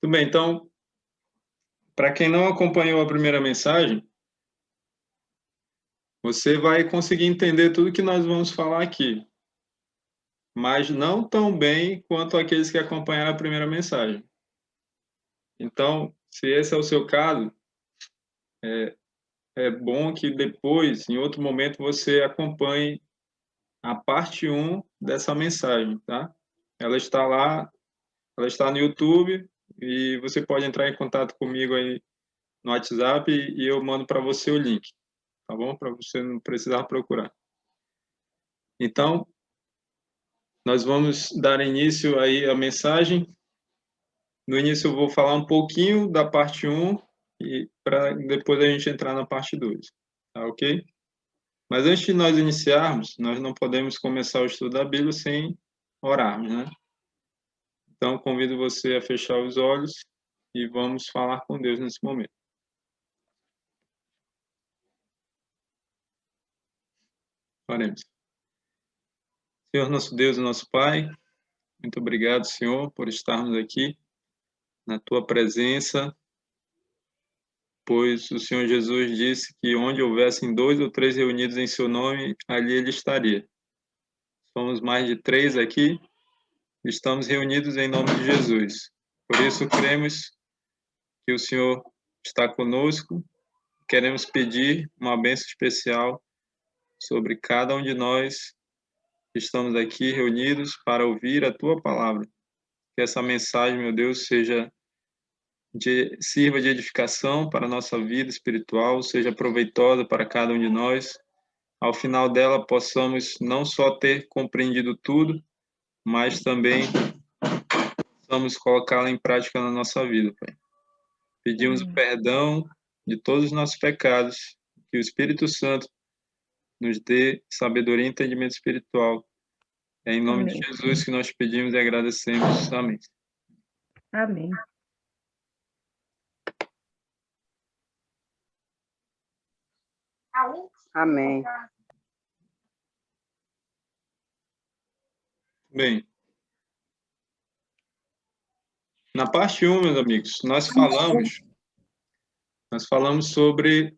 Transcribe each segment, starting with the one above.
Tudo bem, então, para quem não acompanhou a primeira mensagem, você vai conseguir entender tudo que nós vamos falar aqui, mas não tão bem quanto aqueles que acompanharam a primeira mensagem. Então, se esse é o seu caso, é bom que depois, em outro momento, você acompanhe a parte 1 dessa mensagem, tá? Ela está lá, ela está no YouTube e você pode entrar em contato comigo aí no WhatsApp e eu mando para você o link, tá bom? Para você não precisar procurar. Então, nós vamos dar início aí à mensagem. No início eu vou falar um pouquinho da parte 1 e para depois a gente entrar na parte 2, tá ok? Mas antes de nós iniciarmos, nós não podemos começar o estudo da Bíblia sem orarmos, né? Então, convido você a fechar os olhos e vamos falar com Deus nesse momento. Oremos. Senhor, nosso Deus e nosso Pai, muito obrigado, Senhor, por estarmos aqui na Tua presença, pois o Senhor Jesus disse que onde houvessem 2 ou 3 reunidos em Seu nome, ali Ele estaria. Somos mais de 3 aqui, estamos reunidos em nome de Jesus. Por isso, cremos que o Senhor está conosco. Queremos pedir uma bênção especial sobre cada um de nós que estamos aqui reunidos para ouvir a Tua palavra. Que essa mensagem, meu Deus, sirva de edificação para a nossa vida espiritual, seja proveitosa para cada um de nós. Ao final dela, possamos não só ter compreendido tudo, mas também possamos colocá-la em prática na nossa vida, Pai. Pedimos o perdão de todos os nossos pecados, que o Espírito Santo nos dê sabedoria e entendimento espiritual. É em nome de Jesus que nós pedimos e agradecemos. Amém. Amém. Amém. Bem, na parte 1, meus amigos, nós falamos sobre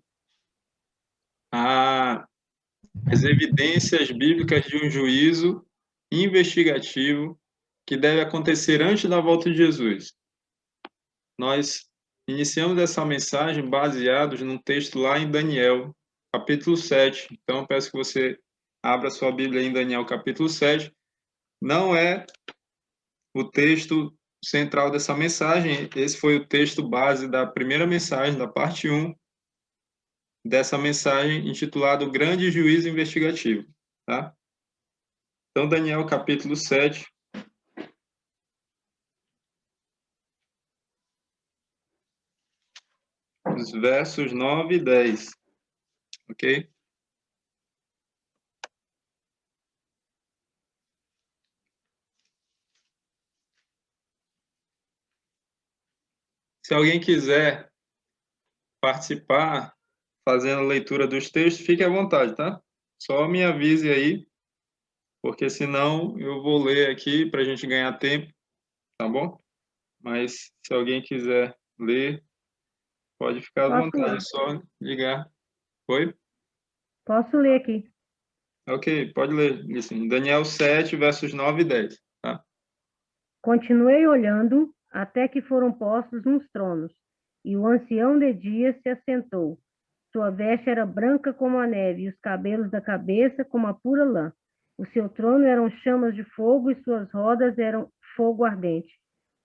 as evidências bíblicas de um juízo investigativo que deve acontecer antes da volta de Jesus. Nós iniciamos essa mensagem baseados num texto lá em Daniel, capítulo 7. Então, peço que você abra sua Bíblia em Daniel, capítulo 7. Não é o texto central dessa mensagem, esse foi o texto base da primeira mensagem, da parte 1 dessa mensagem, intitulada O Grande Juízo Investigativo. Tá? Então, Daniel, capítulo 7. Os versos 9 e 10. Ok? Se alguém quiser participar fazendo a leitura dos textos, fique à vontade, tá? Só me avise aí, porque senão eu vou ler aqui para a gente ganhar tempo, tá bom? Mas se alguém quiser ler, pode ficar à vontade, é só ligar. Oi? Posso ler aqui. Ok, pode ler, assim, Daniel 7, versos 9 e 10. Tá? Continuei olhando até que foram postos uns tronos, e o ancião de dias se assentou. Sua veste era branca como a neve, e os cabelos da cabeça como a pura lã. O seu trono eram chamas de fogo, e suas rodas eram fogo ardente.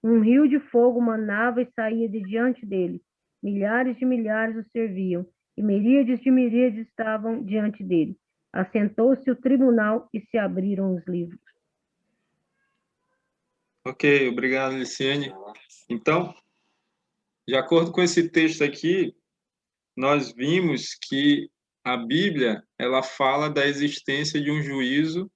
Um rio de fogo manava e saía de diante dele. Milhares de milhares o serviam, e miríades de miríades estavam diante dele. Assentou-se o tribunal e se abriram os livros. Ok, obrigado, Liciane. Então, de acordo com esse texto aqui, nós vimos que a Bíblia, ela fala da existência de um juízo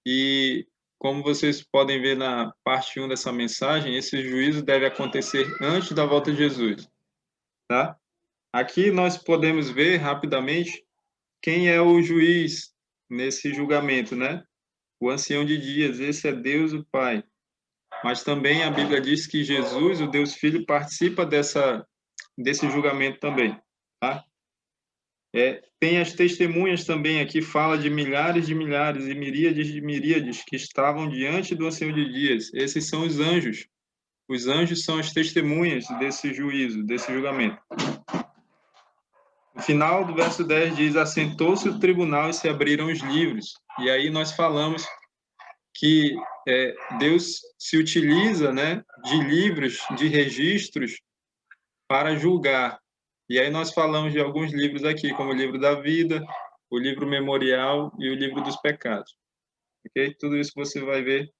e, como vocês podem ver na parte 1 dessa mensagem, esse juízo deve acontecer antes da volta de Jesus, tá? Aqui nós podemos ver rapidamente quem é o juiz nesse julgamento, né? O ancião de dias, esse é Deus o Pai. mas também a Bíblia diz que Jesus, o Deus Filho, participa desse julgamento também, tá? Tem as testemunhas também aqui, fala de milhares e miríades de miríades que estavam diante do Ancião de Dias. Esses são os anjos. Os anjos são as testemunhas desse juízo, desse julgamento. No final do verso 10 diz: assentou-se o tribunal e se abriram os livros. E aí nós falamos que Deus se utiliza, né, de livros, de registros para julgar. E aí nós falamos de alguns livros aqui, como o livro da vida, o livro memorial e o livro dos pecados. Ok? Tudo isso você vai ver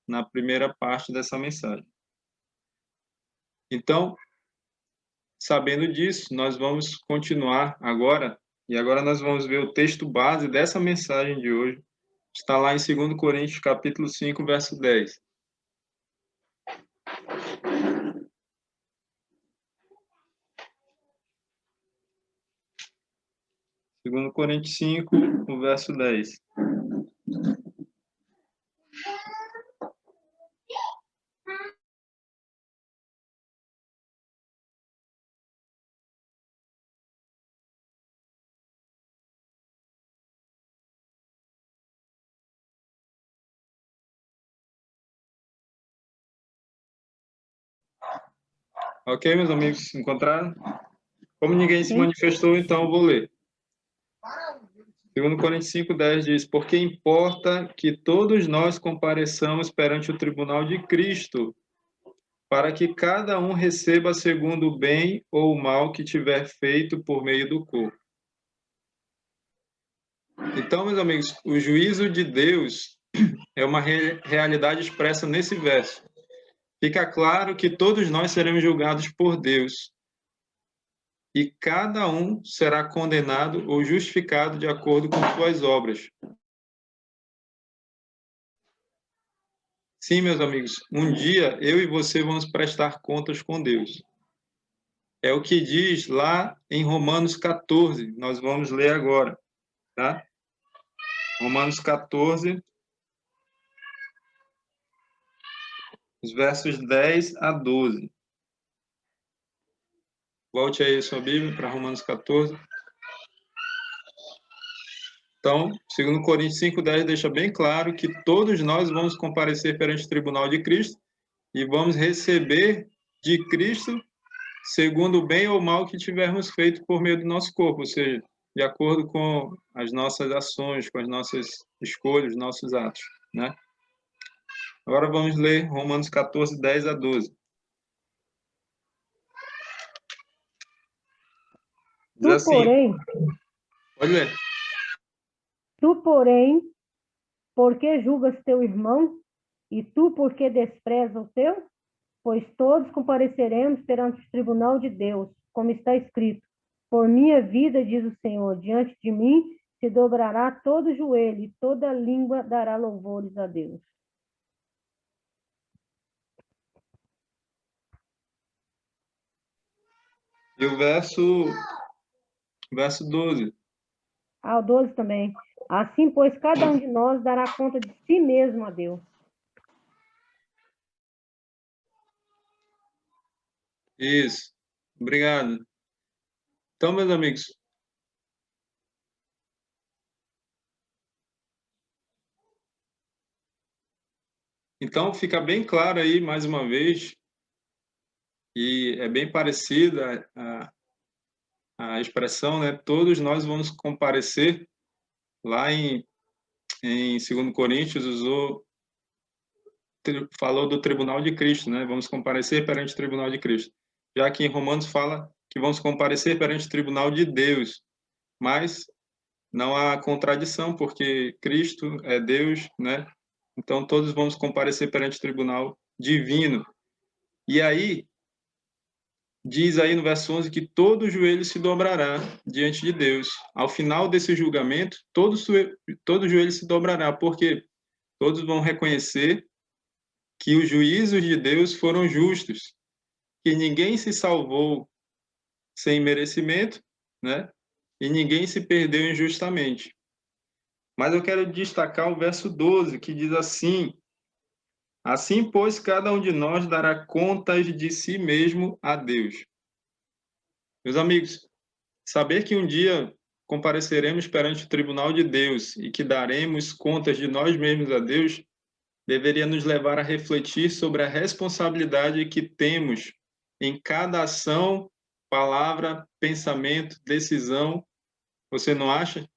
na primeira parte dessa mensagem. Então, sabendo disso, nós vamos continuar agora, e agora nós vamos ver o texto base dessa mensagem de hoje. Está lá em 2 Coríntios, capítulo 5, verso 10. 2 Coríntios 5, o verso 10. Ok, meus amigos, encontraram? Como ninguém se manifestou, então eu vou ler. 2 Coríntios 5, 10 diz: porque importa que todos nós compareçamos perante o tribunal de Cristo, para que cada um receba segundo o bem ou o mal que tiver feito por meio do corpo. Então, meus amigos, o juízo de Deus é uma realidade expressa nesse verso. Fica claro que todos nós seremos julgados por Deus e cada um será condenado ou justificado de acordo com suas obras. Sim, meus amigos, um dia eu e você vamos prestar contas com Deus. É o que diz lá em Romanos 14, nós vamos ler agora, tá? Romanos 14, os versos 10 a 12. Volte aí a sua Bíblia para Romanos 14. Então, 2 Coríntios 5:10 deixa bem claro que todos nós vamos comparecer perante o tribunal de Cristo e vamos receber de Cristo segundo o bem ou mal que tivermos feito por meio do nosso corpo, ou seja, de acordo com as nossas ações, com as nossas escolhas, nossos atos, né? Agora vamos ler Romanos 14, 10 a 12. Diz assim, pode ler. Tu, porém, por que julgas teu irmão? E tu, por que desprezas o teu? Pois todos compareceremos perante o tribunal de Deus, como está escrito: por minha vida, diz o Senhor, diante de mim se dobrará todo joelho e toda língua dará louvores a Deus. E o verso 12. O 12 também. Assim, pois, cada um de nós dará conta de si mesmo a Deus. Isso. Obrigado. Então, meus amigos, então fica bem claro aí, mais uma vez, e é bem parecida a expressão, né? Todos nós vamos comparecer. Lá em 2 Coríntios, falou do tribunal de Cristo, né? Vamos comparecer perante o tribunal de Cristo. Já que em Romanos fala que vamos comparecer perante o tribunal de Deus. Mas não há contradição, porque Cristo é Deus, né? Então todos vamos comparecer perante o tribunal divino. E aí, diz aí no verso 11 que todo joelho se dobrará diante de Deus. Ao final desse julgamento, todo joelho se dobrará, porque todos vão reconhecer que os juízos de Deus foram justos, que ninguém se salvou sem merecimento, né? E ninguém se perdeu injustamente. Mas eu quero destacar o verso 12, que diz assim: Assim, pois, cada um de nós dará contas de si mesmo a Deus. Meus amigos, saber que um dia compareceremos perante o tribunal de Deus e que daremos contas de nós mesmos a Deus deveria nos levar a refletir sobre a responsabilidade que temos em cada ação, palavra, pensamento, decisão. Você não acha?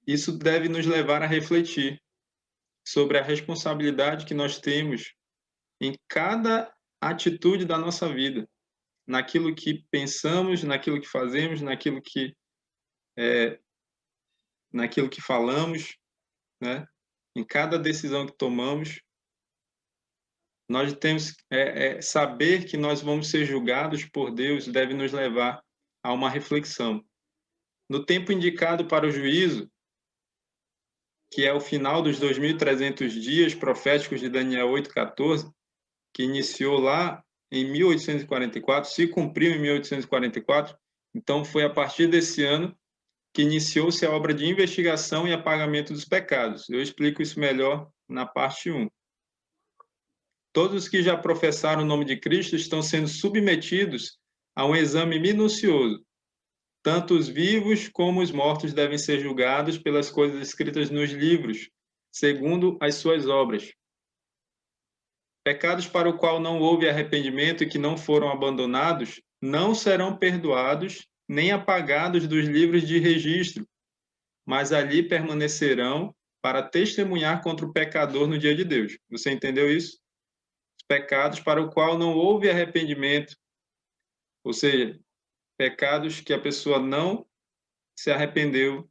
Isso deve nos levar a refletir sobre a responsabilidade que nós temos em cada atitude da nossa vida, naquilo que pensamos, naquilo que fazemos, naquilo que falamos, né? Em cada decisão que tomamos. Nós temos saber que nós vamos ser julgados por Deus deve nos levar a uma reflexão. No tempo indicado para o juízo, que é o final dos 2.300 dias proféticos de Daniel 8:14, que iniciou lá em 1844, se cumpriu em 1844, então foi a partir desse ano que iniciou-se a obra de investigação e apagamento dos pecados. Eu explico isso melhor na parte 1. Todos os que já professaram o nome de Cristo estão sendo submetidos a um exame minucioso. Tanto os vivos como os mortos devem ser julgados pelas coisas escritas nos livros, segundo as suas obras. Pecados para o qual não houve arrependimento e que não foram abandonados não serão perdoados nem apagados dos livros de registro, mas ali permanecerão para testemunhar contra o pecador no dia de Deus. Você entendeu isso? Pecados para o qual não houve arrependimento, ou seja, pecados que a pessoa não se arrependeu,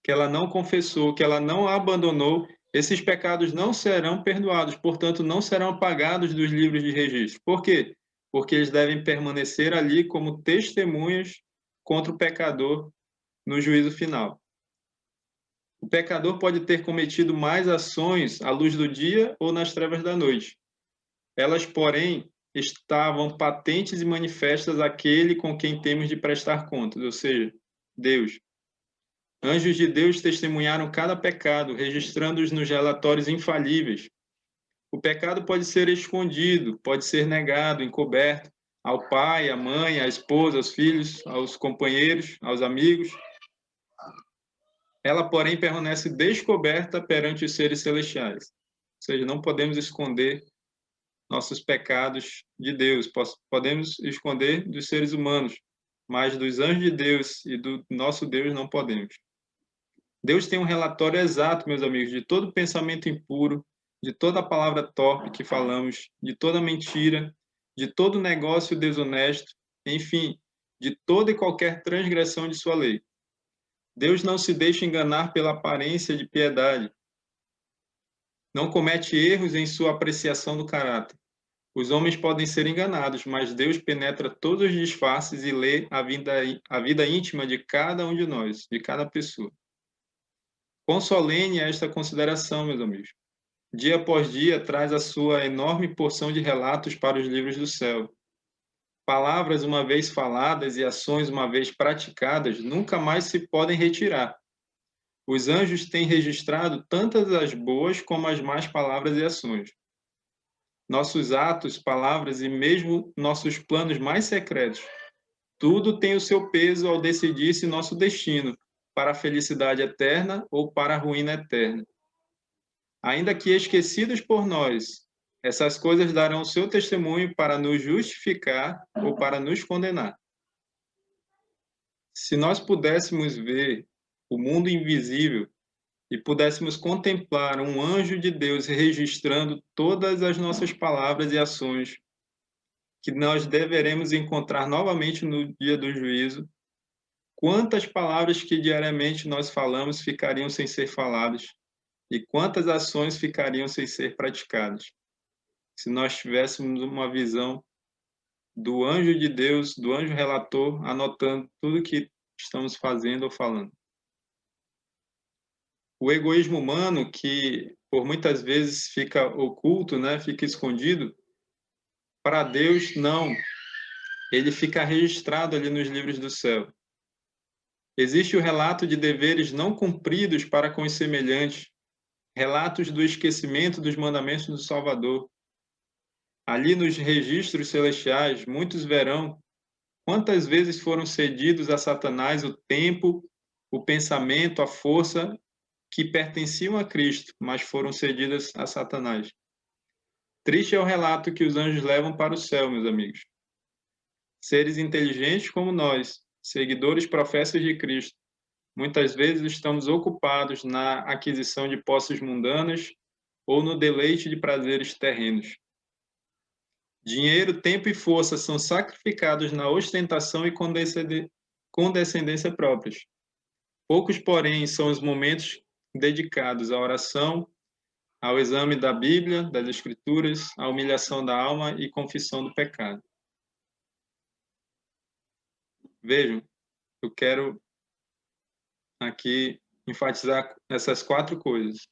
que ela não confessou, que ela não abandonou, esses pecados não serão perdoados, portanto, não serão apagados dos livros de registro. Por quê? Porque eles devem permanecer ali como testemunhas contra o pecador no juízo final. O pecador pode ter cometido mais ações à luz do dia ou nas trevas da noite. Elas, porém, estavam patentes e manifestas àquele com quem temos de prestar contas, ou seja, Deus. Anjos de Deus testemunharam cada pecado, registrando-os nos relatórios infalíveis. O pecado pode ser escondido, pode ser negado, encoberto ao pai, à mãe, à esposa, aos filhos, aos companheiros, aos amigos. Ela, porém, permanece descoberta perante os seres celestiais. Ou seja, não podemos esconder nossos pecados de Deus. Podemos esconder dos seres humanos, mas dos anjos de Deus e do nosso Deus não podemos. Deus tem um relatório exato, meus amigos, de todo pensamento impuro, de toda palavra torpe que falamos, de toda mentira, de todo negócio desonesto, enfim, de toda e qualquer transgressão de sua lei. Deus não se deixa enganar pela aparência de piedade. Não comete erros em sua apreciação do caráter. Os homens podem ser enganados, mas Deus penetra todos os disfarces e lê a vida íntima de cada um de nós, de cada pessoa. Quão solene é esta consideração, meus amigos. Dia após dia traz a sua enorme porção de relatos para os livros do céu. Palavras uma vez faladas e ações uma vez praticadas nunca mais se podem retirar. Os anjos têm registrado tantas as boas como as más palavras e ações. Nossos atos, palavras e mesmo nossos planos mais secretos, tudo tem o seu peso ao decidir-se nosso destino, para a felicidade eterna ou para a ruína eterna. Ainda que esquecidos por nós, essas coisas darão o seu testemunho para nos justificar ou para nos condenar. Se nós pudéssemos ver o mundo invisível e pudéssemos contemplar um anjo de Deus registrando todas as nossas palavras e ações, que nós deveremos encontrar novamente no dia do juízo, quantas palavras que diariamente nós falamos ficariam sem ser faladas e quantas ações ficariam sem ser praticadas, se nós tivéssemos uma visão do anjo de Deus, do anjo relator, anotando tudo que estamos fazendo ou falando. O egoísmo humano, que por muitas vezes fica oculto, né, fica escondido, para Deus não, ele fica registrado ali nos livros do céu. Existe o relato de deveres não cumpridos para com os semelhantes, relatos do esquecimento dos mandamentos do Salvador. Ali nos registros celestiais, muitos verão quantas vezes foram cedidos a Satanás o tempo, o pensamento, a força que pertenciam a Cristo, mas foram cedidas a Satanás. Triste é o relato que os anjos levam para o céu, meus amigos. Seres inteligentes como nós, seguidores professos de Cristo, muitas vezes estamos ocupados na aquisição de posses mundanas ou no deleite de prazeres terrenos. Dinheiro, tempo e força são sacrificados na ostentação e condescendência próprias. Poucos, porém, são os momentos dedicados à oração, ao exame da Bíblia, das Escrituras, à humilhação da alma e confissão do pecado. Vejam, eu quero aqui enfatizar essas 4 coisas.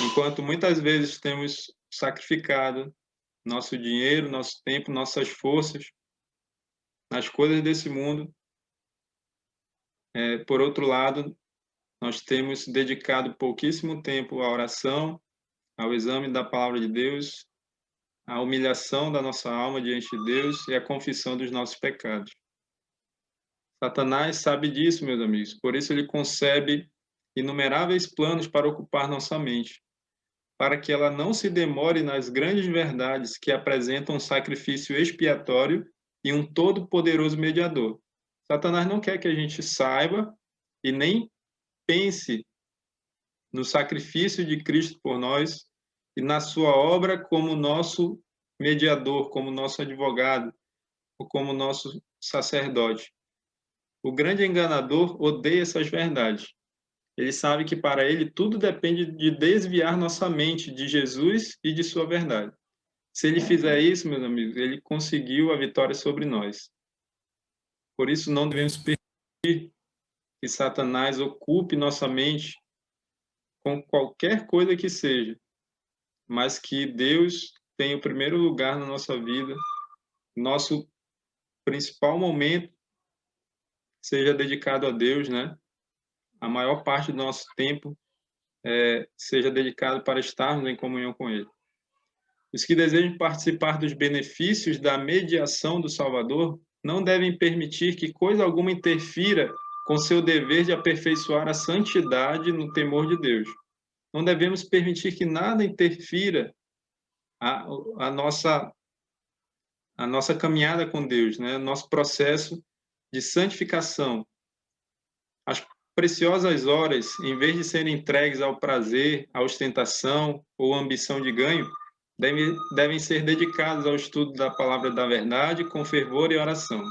Enquanto muitas vezes temos sacrificado nosso dinheiro, nosso tempo, nossas forças nas coisas desse mundo, por outro lado, nós temos dedicado pouquíssimo tempo à oração, ao exame da palavra de Deus, à humilhação da nossa alma diante de Deus e à confissão dos nossos pecados. Satanás sabe disso, meus amigos, por isso ele concebe inumeráveis planos para ocupar nossa mente, para que ela não se demore nas grandes verdades que apresentam um sacrifício expiatório e um todo-poderoso mediador. Satanás não quer que a gente saiba e nem pense no sacrifício de Cristo por nós e na sua obra como nosso mediador, como nosso advogado, ou como nosso sacerdote. O grande enganador odeia essas verdades. Ele sabe que para ele tudo depende de desviar nossa mente de Jesus e de sua verdade. Se ele fizer isso, meus amigos, ele conseguiu a vitória sobre nós. Por isso não devemos permitir que Satanás ocupe nossa mente com qualquer coisa que seja, mas que Deus tenha o primeiro lugar na nossa vida, nosso principal momento seja dedicado a Deus, né? A maior parte do nosso tempo seja dedicado para estarmos em comunhão com Ele. Os que desejam participar dos benefícios da mediação do Salvador não devem permitir que coisa alguma interfira com seu dever de aperfeiçoar a santidade no temor de Deus. Não devemos permitir que nada interfira a nossa caminhada com Deus, né? Nosso processo de santificação. As preciosas horas, em vez de serem entregues ao prazer, à ostentação ou à ambição de ganho, devem ser dedicadas ao estudo da palavra da verdade com fervor e oração.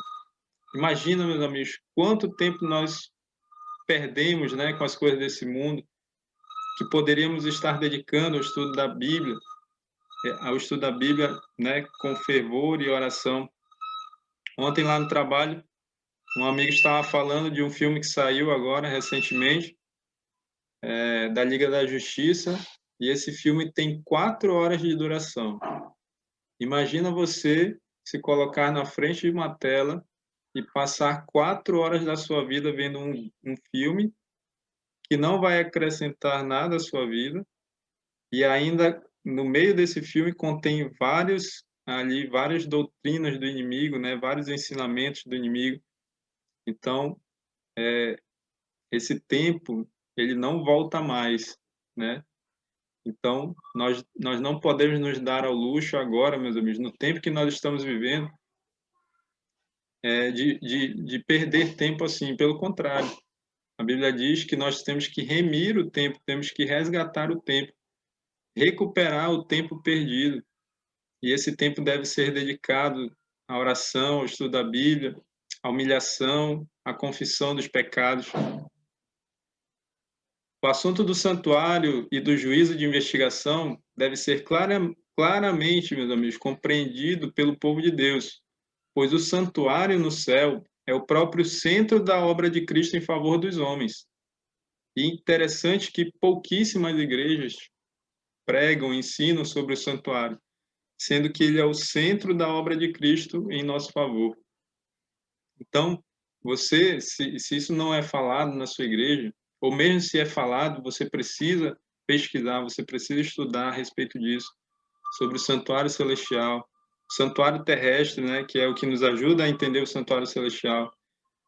Imagina, meus amigos, quanto tempo nós perdemos, né, com as coisas desse mundo, que poderíamos estar dedicando ao estudo da Bíblia, né, com fervor e oração. Ontem lá no trabalho, um amigo estava falando de um filme que saiu agora recentemente, da Liga da Justiça, e esse filme tem 4 horas de duração. Imagina você se colocar na frente de uma tela e passar 4 horas da sua vida vendo um filme que não vai acrescentar nada à sua vida, e ainda no meio desse filme contém várias doutrinas do inimigo, né? Vários ensinamentos do inimigo. Então, esse tempo, ele não volta mais, né? Então, nós não podemos nos dar ao luxo agora, meus amigos, no tempo que nós estamos vivendo, de perder tempo assim. Pelo contrário, a Bíblia diz que nós temos que remir o tempo, temos que resgatar o tempo, recuperar o tempo perdido. E esse tempo deve ser dedicado à oração, ao estudo da Bíblia, à humilhação, à confissão dos pecados. O assunto do santuário e do juízo de investigação deve ser claramente, meus amigos, compreendido pelo povo de Deus, pois o santuário no céu é o próprio centro da obra de Cristo em favor dos homens. E interessante que pouquíssimas igrejas pregam, ensinam sobre o santuário, sendo que ele é o centro da obra de Cristo em nosso favor. Então, se isso não é falado na sua igreja, ou mesmo se é falado, você precisa pesquisar, você precisa estudar a respeito disso, sobre o santuário celestial, o santuário terrestre, né, que é o que nos ajuda a entender o santuário celestial,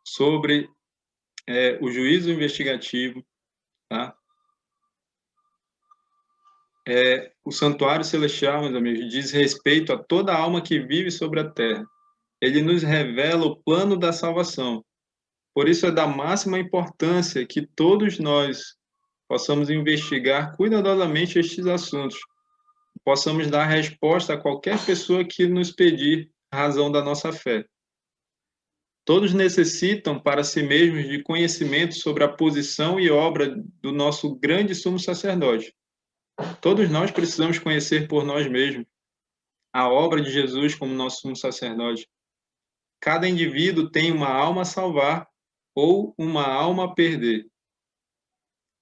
sobre o juízo investigativo, tá? O santuário celestial, meus amigos, diz respeito a toda alma que vive sobre a terra. Ele nos revela o plano da salvação. Por isso é da máxima importância que todos nós possamos investigar cuidadosamente estes assuntos, possamos dar resposta a qualquer pessoa que nos pedir a razão da nossa fé. Todos necessitam para si mesmos de conhecimento sobre a posição e obra do nosso grande sumo sacerdote. Todos nós precisamos conhecer por nós mesmos a obra de Jesus como nosso sumo sacerdote. Cada indivíduo tem uma alma a salvar ou uma alma a perder.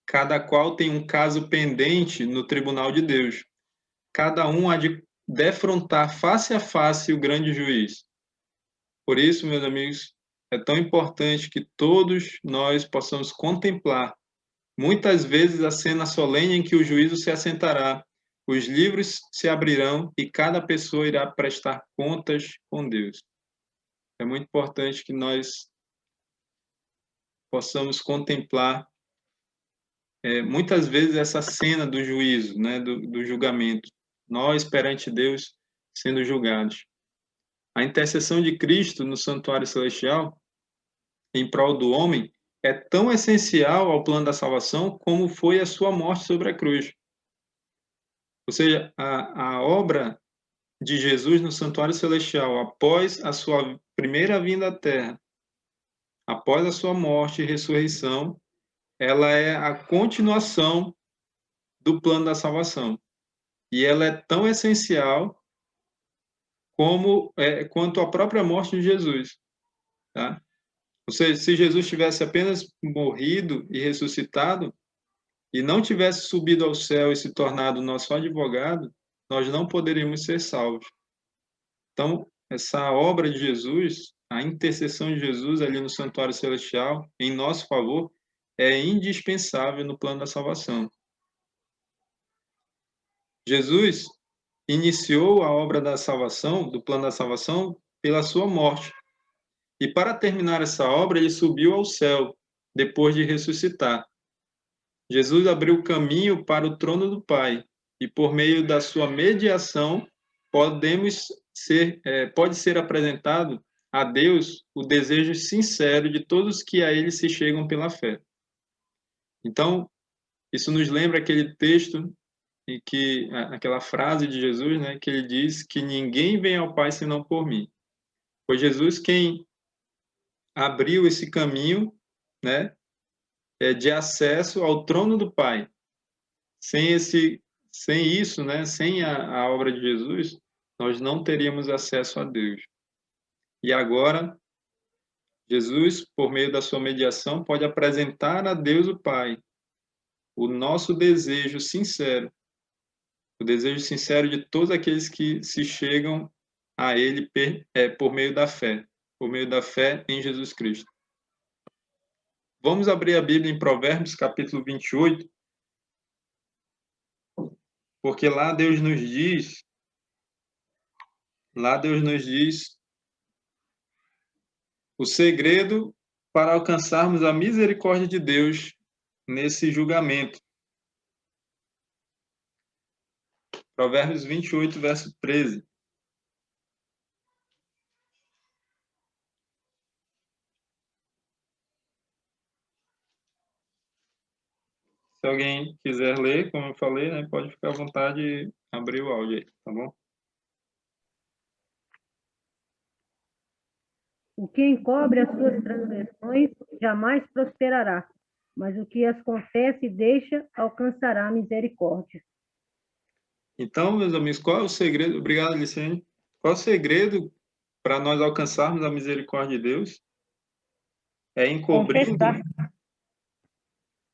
Cada qual tem um caso pendente no tribunal de Deus. Cada um há de defrontar face a face o grande juiz. Por isso, meus amigos, é tão importante que todos nós possamos contemplar, muitas vezes, a cena solene em que o juízo se assentará, os livros se abrirão e cada pessoa irá prestar contas com Deus. É muito importante que nós possamos contemplar muitas vezes essa cena do juízo, né, do julgamento. Nós, perante Deus, sendo julgados. A intercessão de Cristo no santuário celestial, em prol do homem, é tão essencial ao plano da salvação como foi a sua morte sobre a cruz. Ou seja, a obra de Jesus no santuário celestial, após a sua primeira vinda à terra, após a sua morte e ressurreição, ela é a continuação do plano da salvação. E ela é tão essencial quanto a própria morte de Jesus. Tá? Ou seja, se Jesus tivesse apenas morrido e ressuscitado, e não tivesse subido ao céu e se tornado nosso advogado, nós não poderíamos ser salvos. Então, essa obra de Jesus, a intercessão de Jesus ali no santuário celestial, em nosso favor, é indispensável no plano da salvação. Jesus iniciou a obra da salvação, do plano da salvação, pela sua morte. E para terminar essa obra, ele subiu ao céu, depois de ressuscitar. Jesus abriu caminho para o trono do Pai, e por meio da sua mediação, pode ser apresentado a Deus o desejo sincero de todos que a ele se chegam pela fé. Então, isso nos lembra aquele texto em que aquela frase de Jesus, né, que ele diz que ninguém vem ao Pai senão por mim. Foi Jesus quem abriu esse caminho, né, de acesso ao trono do Pai. Sem isso, né, sem a obra de Jesus, nós não teríamos acesso a Deus. E agora, Jesus, por meio da sua mediação, pode apresentar a Deus o Pai o nosso desejo sincero, o desejo sincero de todos aqueles que se chegam a Ele por meio da fé em Jesus Cristo. Vamos abrir a Bíblia em Provérbios, capítulo 28, porque lá Deus nos diz o segredo para alcançarmos a misericórdia de Deus nesse julgamento. Provérbios 28, verso 13. Se alguém quiser ler, como eu falei, né, pode ficar à vontade e abrir o áudio aí, tá bom? O que encobre as suas transgressões jamais prosperará, mas o que as confessa e deixa alcançará a misericórdia. Então, meus amigos, qual é o segredo? Obrigado, Licene. Qual é o segredo para nós alcançarmos a misericórdia de Deus? É encobrindo. Confessar.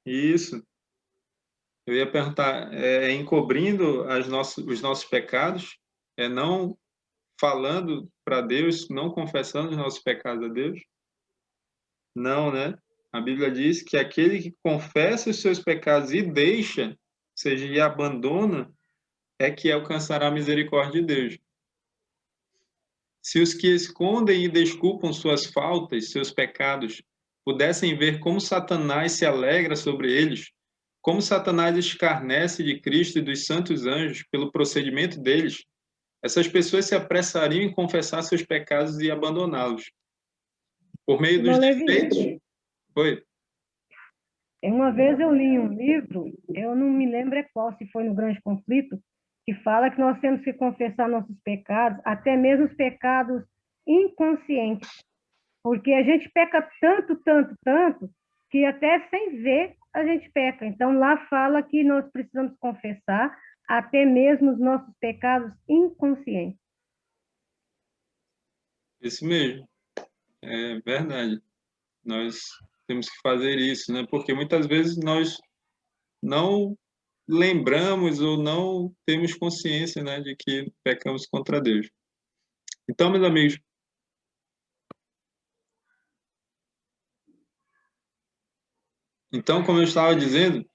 Isso. Eu ia perguntar, é encobrindo os nossos pecados? É não falando para Deus, não confessando os nossos pecados a Deus? Não, né? A Bíblia diz que aquele que confessa os seus pecados e deixa seja, e abandona, é que alcançará a misericórdia de Deus. Se os que escondem e desculpam suas faltas, seus pecados, pudessem ver como Satanás se alegra sobre eles, como Satanás escarnece de Cristo e dos santos anjos pelo procedimento deles, essas pessoas se apressariam em confessar seus pecados e abandoná-los. Por meio dos Irmão defeitos. Levi, Foi. uma vez eu li um livro, eu não me lembro qual, se foi no Grande Conflito, que fala que nós temos que confessar nossos pecados, até mesmo os pecados inconscientes, porque a gente peca tanto, tanto, tanto, que até sem ver a gente peca. Então, lá fala que nós precisamos confessar até mesmo os nossos pecados inconscientes. Isso mesmo. É verdade. Nós temos que fazer isso, né? Porque muitas vezes nós não lembramos ou não temos consciência, né, de que pecamos contra Deus. Então, meus amigos, como eu estava dizendo,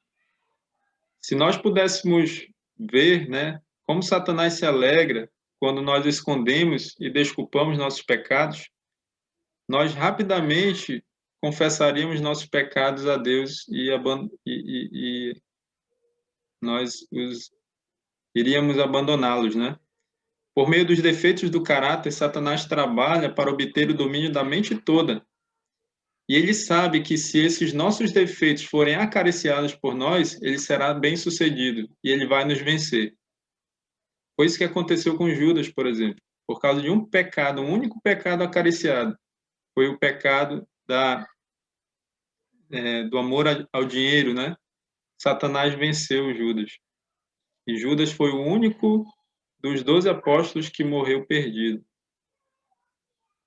se nós pudéssemos ver, né, como Satanás se alegra quando nós escondemos e desculpamos nossos pecados, nós rapidamente confessaríamos nossos pecados a Deus e nós iríamos abandoná-los, né? Por meio dos defeitos do caráter, Satanás trabalha para obter o domínio da mente toda. E ele sabe que se esses nossos defeitos forem acariciados por nós, ele será bem-sucedido e ele vai nos vencer. Foi isso que aconteceu com Judas, por exemplo. Por causa de um pecado, um único pecado acariciado. Foi o pecado do amor ao dinheiro, né? Satanás venceu Judas. E Judas foi o único dos 12 apóstolos que morreu perdido.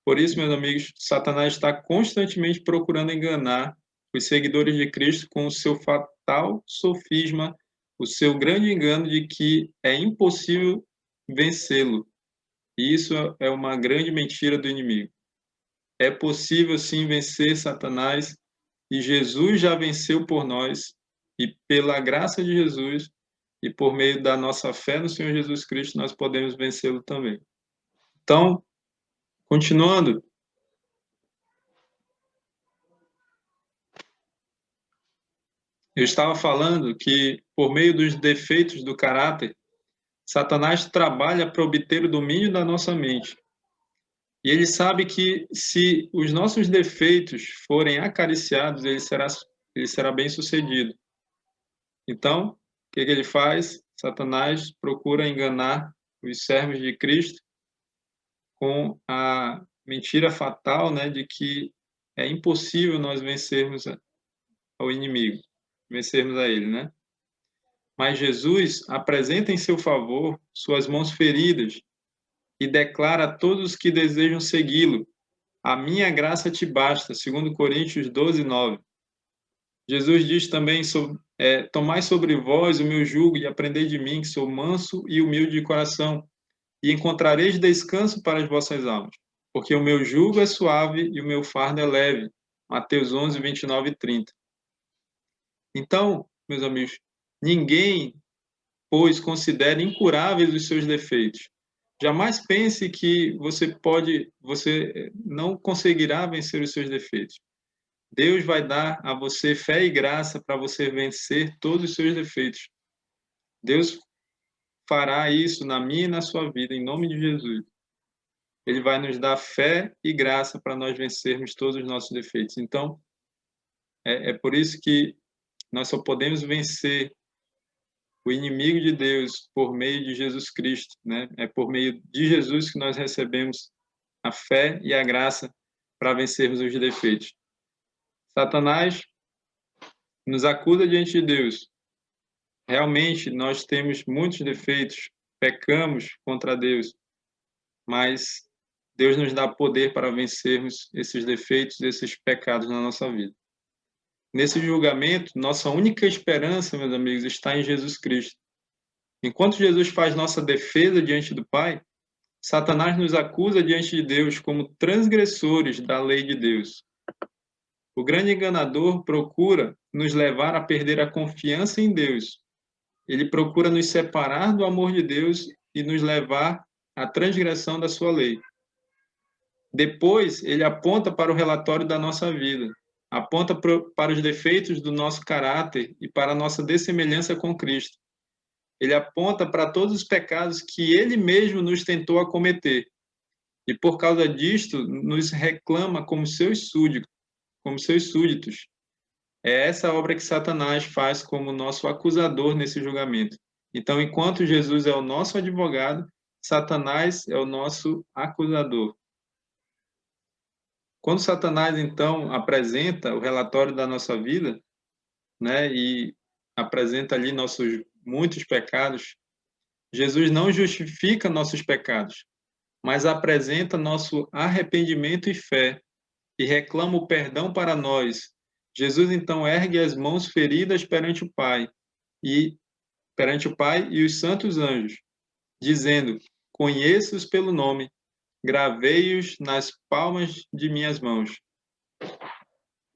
Por isso, meus amigos, Satanás está constantemente procurando enganar os seguidores de Cristo com o seu fatal sofisma, o seu grande engano de que é impossível vencê-lo. E isso é uma grande mentira do inimigo. É possível sim vencer Satanás e Jesus já venceu por nós e pela graça de Jesus e por meio da nossa fé no Senhor Jesus Cristo nós podemos vencê-lo também. Então, continuando, eu estava falando que por meio dos defeitos do caráter, Satanás trabalha para obter o domínio da nossa mente. E ele sabe que se os nossos defeitos forem acariciados, ele será bem-sucedido. Então, o que ele faz? Satanás procura enganar os servos de Cristo com a mentira fatal, né, de que é impossível nós vencermos ao inimigo, vencermos a ele, né? Mas Jesus apresenta em seu favor suas mãos feridas e declara a todos os que desejam segui-lo: a minha graça te basta, segundo Coríntios 12:9. Jesus diz também: tomai sobre vós o meu jugo e aprendei de mim, que sou manso e humilde de coração, e encontrareis descanso para as vossas almas, porque o meu jugo é suave e o meu fardo é leve. Mateus 11:29 e 30. Então, meus amigos, ninguém, pois, considere incuráveis os seus defeitos. Jamais pense que você não conseguirá vencer os seus defeitos. Deus vai dar a você fé e graça para você vencer todos os seus defeitos. Deus fará isso na minha e na sua vida, em nome de Jesus. Ele vai nos dar fé e graça para nós vencermos todos os nossos defeitos. Então, é por isso que nós só podemos vencer o inimigo de Deus por meio de Jesus Cristo, né? É por meio de Jesus que nós recebemos a fé e a graça para vencermos os defeitos. Satanás nos acusa diante de Deus. Realmente nós temos muitos defeitos, pecamos contra Deus, mas Deus nos dá poder para vencermos esses defeitos, esses pecados na nossa vida. Nesse julgamento, nossa única esperança, meus amigos, está em Jesus Cristo. Enquanto Jesus faz nossa defesa diante do Pai, Satanás nos acusa diante de Deus como transgressores da lei de Deus. O grande enganador procura nos levar a perder a confiança em Deus ele procura nos separar do amor de Deus e nos levar à transgressão da sua lei. Depois, ele aponta para o relatório da nossa vida, aponta para os defeitos do nosso caráter e para a nossa dessemelhança com Cristo. Ele aponta para todos os pecados que ele mesmo nos tentou a cometer. E por causa disto, nos reclama como seus súditos. É essa obra que Satanás faz como nosso acusador nesse julgamento. Então, enquanto Jesus é o nosso advogado, Satanás é o nosso acusador. Quando Satanás, então, apresenta o relatório da nossa vida, né, e apresenta ali nossos muitos pecados, Jesus não justifica nossos pecados, mas apresenta nosso arrependimento e fé, e reclama o perdão para nós. Jesus, então, ergue as mãos feridas perante o Pai e os santos anjos, dizendo: conheço-os pelo nome, gravei-os nas palmas de minhas mãos.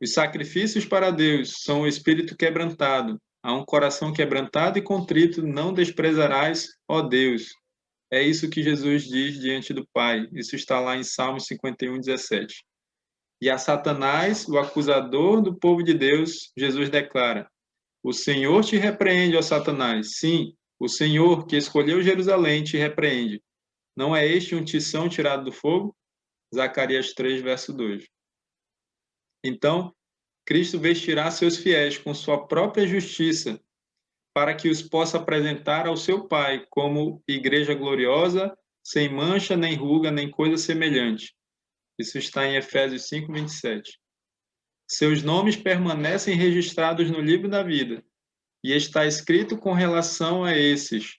Os sacrifícios para Deus são o espírito quebrantado. A um coração quebrantado e contrito não desprezarás, ó Deus. É isso que Jesus diz diante do Pai. Isso está lá em Salmos 51, 17. E a Satanás, o acusador do povo de Deus, Jesus declara: o Senhor te repreende, ó Satanás. Sim, o Senhor que escolheu Jerusalém te repreende. Não é este um tição tirado do fogo? Zacarias 3, verso 2. Então, Cristo vestirá seus fiéis com sua própria justiça, para que os possa apresentar ao seu Pai como igreja gloriosa, sem mancha, nem ruga, nem coisa semelhante. Isso está em Efésios 5, 27. Seus nomes permanecem registrados no livro da vida, e está escrito com relação a esses: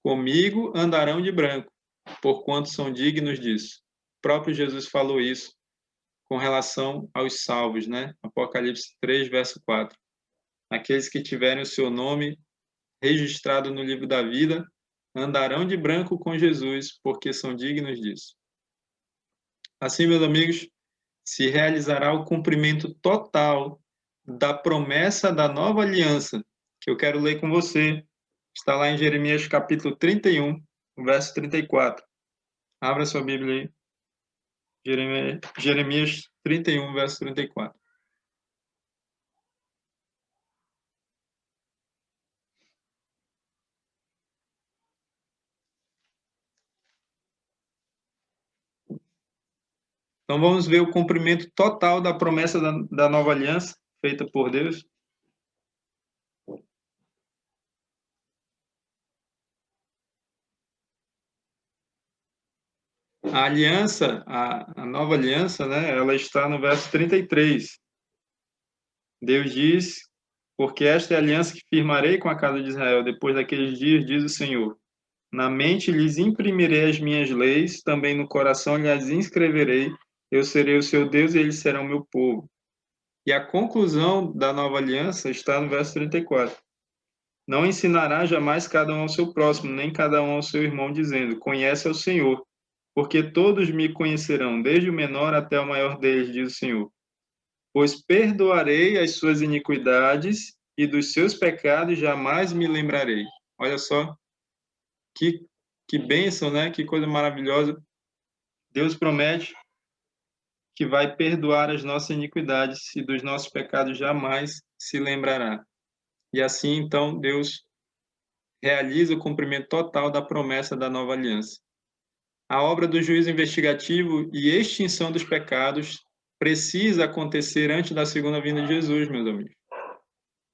comigo andarão de branco, porquanto são dignos disso. O próprio Jesus falou isso com relação aos salvos, né? Apocalipse 3, verso 4. Aqueles que tiverem o seu nome registrado no livro da vida andarão de branco com Jesus, porque são dignos disso. Assim, meus amigos, se realizará o cumprimento total da promessa da nova aliança, que eu quero ler com você. Está lá em Jeremias capítulo 31, verso 34. Abra sua Bíblia aí. Jeremias 31, verso 34. Então vamos ver o cumprimento total da promessa da nova aliança feita por Deus. A aliança, a nova aliança, né, ela está no verso 33. Deus diz: porque esta é a aliança que firmarei com a casa de Israel depois daqueles dias, diz o Senhor. Na mente lhes imprimirei as minhas leis, também no coração lhes inscreverei. Eu serei o seu Deus e eles serão meu povo. E a conclusão da nova aliança está no verso 34. Não ensinará jamais cada um ao seu próximo, nem cada um ao seu irmão, dizendo: conhece ao Senhor, porque todos me conhecerão, desde o menor até o maior deles, diz o Senhor. Pois perdoarei as suas iniquidades e dos seus pecados jamais me lembrarei. Olha só, que bênção, né? Que coisa maravilhosa. Deus promete que vai perdoar as nossas iniquidades e dos nossos pecados jamais se lembrará. E assim, então, Deus realiza o cumprimento total da promessa da nova aliança. A obra do juízo investigativo e extinção dos pecados precisa acontecer antes da segunda vinda de Jesus, meus amigos.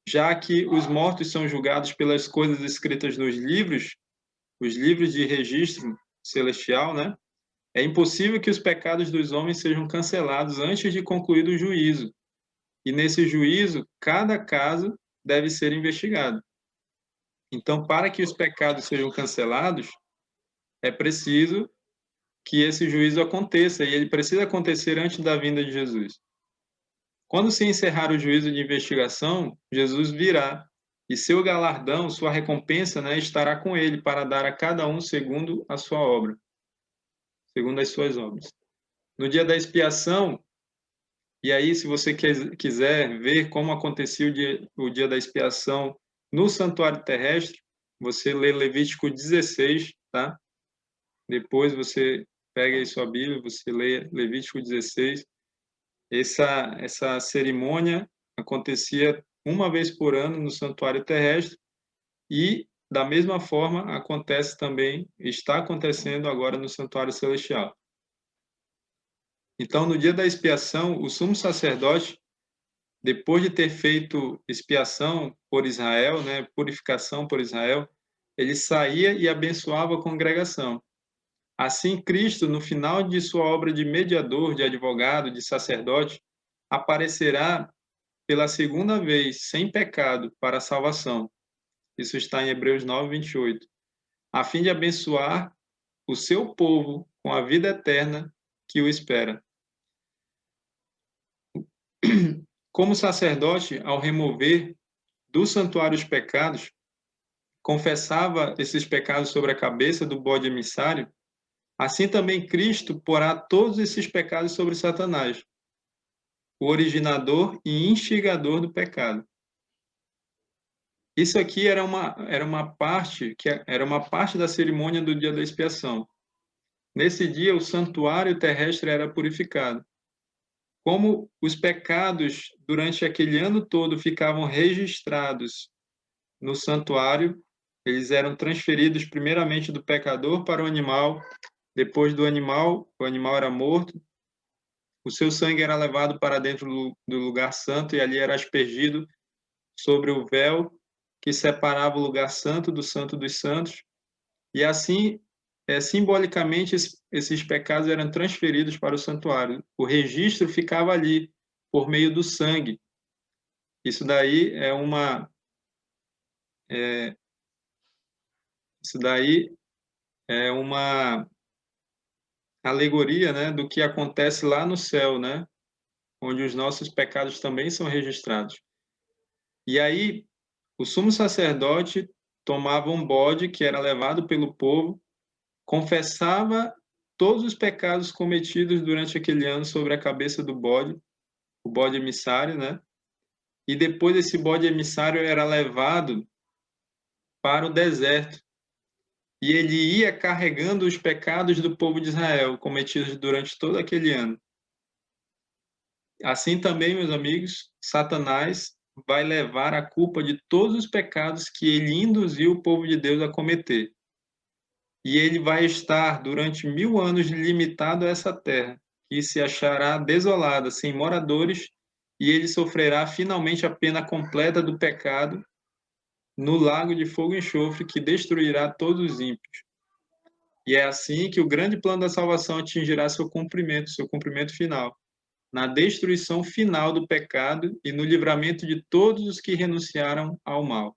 Já que os mortos são julgados pelas coisas escritas nos livros, os livros de registro celestial, né? É impossível que os pecados dos homens sejam cancelados antes de concluído o juízo. E nesse juízo, cada caso deve ser investigado. Então, para que os pecados sejam cancelados, é preciso que esse juízo aconteça, e ele precisa acontecer antes da vinda de Jesus. Quando se encerrar o juízo de investigação, Jesus virá, e seu galardão, sua recompensa, né, estará com ele para dar a cada um segundo a sua obra, segundo as suas obras. No dia da expiação, e aí se você quiser ver como acontecia o dia da expiação No santuário terrestre, você lê Levítico 16, tá? Depois você pega aí sua Bíblia, você lê Levítico 16. Essa cerimônia acontecia uma vez por ano no santuário terrestre e, da mesma forma, acontece também, está acontecendo agora no santuário celestial. Então, no dia da expiação, o sumo sacerdote, depois de ter feito expiação por Israel, né, purificação por Israel, ele saía e abençoava a congregação. Assim, Cristo, no final de sua obra de mediador, de advogado, de sacerdote, aparecerá pela segunda vez, sem pecado, para a salvação. Isso está em Hebreus 9, 28. A fim de abençoar o seu povo com a vida eterna que o espera. Como sacerdote, ao remover do santuário os pecados, confessava esses pecados sobre a cabeça do bode emissário, assim também Cristo porá todos esses pecados sobre Satanás, o originador e instigador do pecado. Isso aqui era uma parte da cerimônia do dia da expiação. Nesse dia, o santuário terrestre era purificado. Como os pecados durante aquele ano todo ficavam registrados no santuário, eles eram transferidos primeiramente do pecador para o animal, depois do animal, o animal era morto, o seu sangue era levado para dentro do lugar santo e ali era aspergido sobre o véu que separava o lugar santo do santo dos santos, e assim, simbolicamente, esses pecados eram transferidos para o santuário. O registro ficava ali, por meio do sangue. Isso daí isso daí é uma alegoria, né, do que acontece lá no céu, né, onde os nossos pecados também são registrados. E aí, o sumo sacerdote tomava um bode que era levado pelo povo, confessava todos os pecados cometidos durante aquele ano sobre a cabeça do bode, o bode emissário, né? E depois esse bode emissário era levado para o deserto. E ele ia carregando os pecados do povo de Israel, cometidos durante todo aquele ano. Assim também, meus amigos, Satanás vai levar a culpa de todos os pecados que ele induziu o povo de Deus a cometer. E ele vai estar durante 1000 anos limitado a essa terra, que se achará desolada, sem moradores, e ele sofrerá finalmente a pena completa do pecado no lago de fogo e enxofre que destruirá todos os ímpios. E é assim que o grande plano da salvação atingirá seu cumprimento final, na destruição final do pecado e no livramento de todos os que renunciaram ao mal.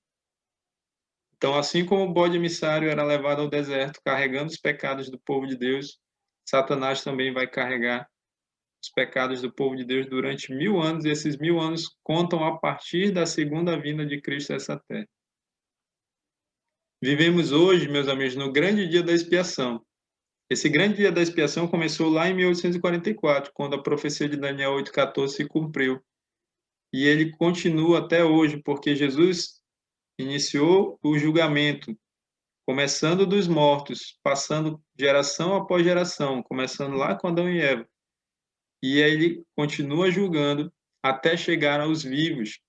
Então, assim como o bode emissário era levado ao deserto carregando os pecados do povo de Deus, Satanás também vai carregar os pecados do povo de Deus durante 1000 anos, e esses 1000 anos contam a partir da segunda vinda de Cristo a essa terra. Vivemos hoje, meus amigos, no grande dia da expiação. Esse grande dia da expiação começou lá em 1844, quando a profecia de Daniel 8,14 se cumpriu. E ele continua até hoje, porque Jesus iniciou o julgamento, começando dos mortos, passando geração após geração, começando lá com Adão e Eva. E aí ele continua julgando até chegar aos vivos.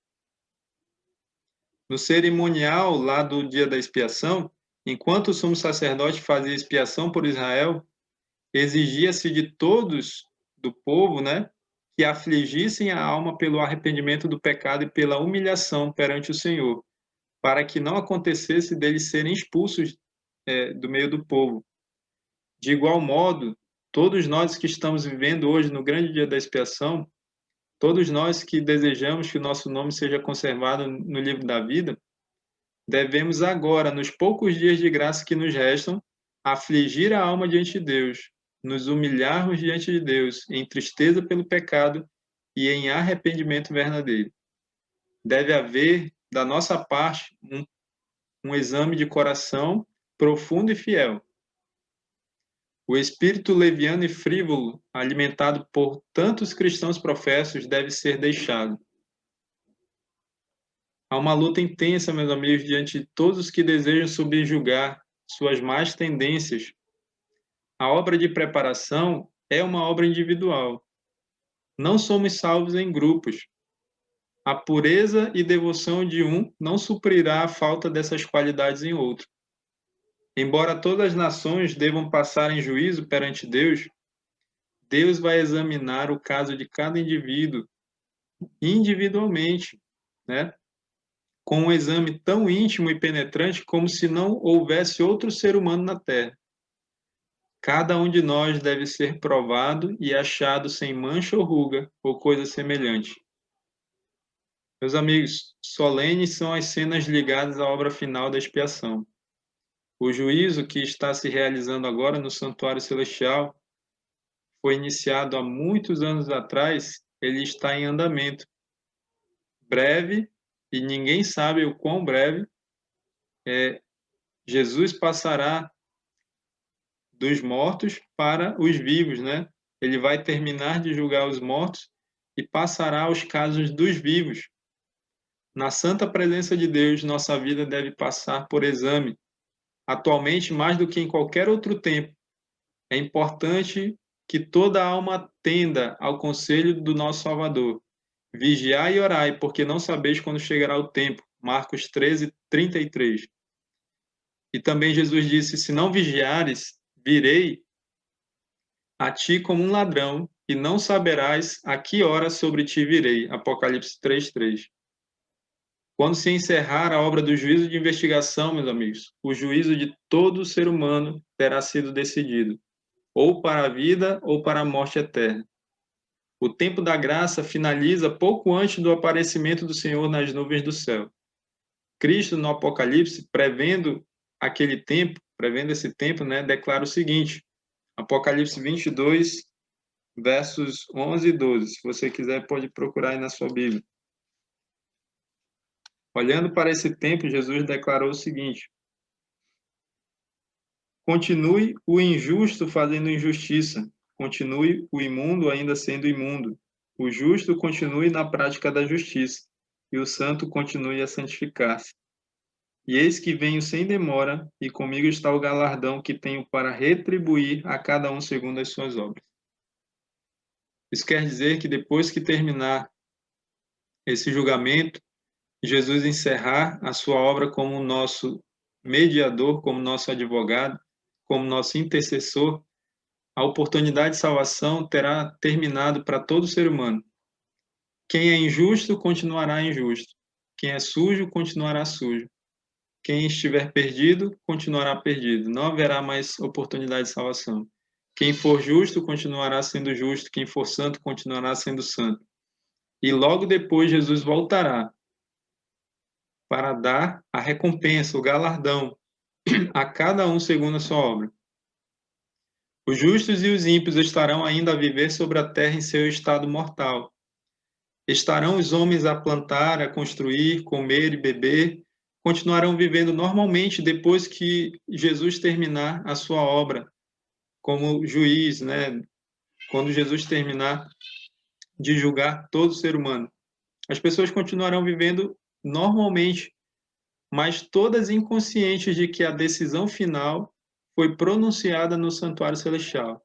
No cerimonial lá do dia da expiação, enquanto o sumo sacerdote fazia expiação por Israel, exigia-se de todos do povo, né, que afligissem a alma pelo arrependimento do pecado e pela humilhação perante o Senhor, para que não acontecesse deles serem expulsos do meio do povo. De igual modo, todos nós que estamos vivendo hoje no grande dia da expiação, todos nós que desejamos que o nosso nome seja conservado no livro da vida, devemos agora, nos poucos dias de graça que nos restam, afligir a alma diante de Deus, nos humilharmos diante de Deus, em tristeza pelo pecado e em arrependimento verdadeiro. Deve haver, da nossa parte, um exame de coração profundo e fiel. O espírito leviano e frívolo, alimentado por tantos cristãos professos, deve ser deixado. Há uma luta intensa, meus amigos, diante de todos os que desejam subjugar suas más tendências. A obra de preparação é uma obra individual. Não somos salvos em grupos. A pureza e devoção de um não suprirá a falta dessas qualidades em outro. Embora todas as nações devam passar em juízo perante Deus, Deus vai examinar o caso de cada indivíduo individualmente, né? Com um exame tão íntimo e penetrante como se não houvesse outro ser humano na Terra. Cada um de nós deve ser provado e achado sem mancha ou ruga ou coisa semelhante. Meus amigos, solenes são as cenas ligadas à obra final da expiação. O juízo que está se realizando agora no Santuário Celestial foi iniciado há muitos anos atrás, ele está em andamento. Breve, e ninguém sabe o quão breve, Jesus passará dos mortos para os vivos, né? Ele vai terminar de julgar os mortos e passará aos casos dos vivos. Na santa presença de Deus, nossa vida deve passar por exame. Atualmente, mais do que em qualquer outro tempo, é importante que toda alma tenda ao conselho do nosso Salvador. Vigiai e orai, porque não sabeis quando chegará o tempo. Marcos 13, 33. E também Jesus disse, se não vigiares, virei a ti como um ladrão, e não saberás a que hora sobre ti virei. Apocalipse 3, 3. Quando se encerrar a obra do juízo de investigação, meus amigos, o juízo de todo ser humano terá sido decidido, ou para a vida ou para a morte eterna. O tempo da graça finaliza pouco antes do aparecimento do Senhor nas nuvens do céu. Cristo, no Apocalipse, prevendo esse tempo, né, declara o seguinte, Apocalipse 22, versos 11 e 12. Se você quiser, pode procurar aí na sua Bíblia. Olhando para esse tempo, Jesus declarou o seguinte: continue o injusto fazendo injustiça, continue o imundo ainda sendo imundo, o justo continue na prática da justiça, e o santo continue a santificar-se. E eis que venho sem demora, e comigo está o galardão que tenho para retribuir a cada um segundo as suas obras. Isso quer dizer que depois que terminar esse julgamento, Jesus encerrar a sua obra como nosso mediador, como nosso advogado, como nosso intercessor, a oportunidade de salvação terá terminado para todo ser humano. Quem é injusto continuará injusto. Quem é sujo continuará sujo. Quem estiver perdido continuará perdido. Não haverá mais oportunidade de salvação. Quem for justo continuará sendo justo. Quem for santo continuará sendo santo. E logo depois Jesus voltará para dar a recompensa, o galardão, a cada um segundo a sua obra. Os justos e os ímpios estarão ainda a viver sobre a terra em seu estado mortal. Estarão os homens a plantar, a construir, comer e beber, continuarão vivendo normalmente depois que Jesus terminar a sua obra como juiz, né? Quando Jesus terminar de julgar todo ser humano. As pessoas continuarão vivendo normalmente, mas todas inconscientes de que a decisão final foi pronunciada no santuário celestial.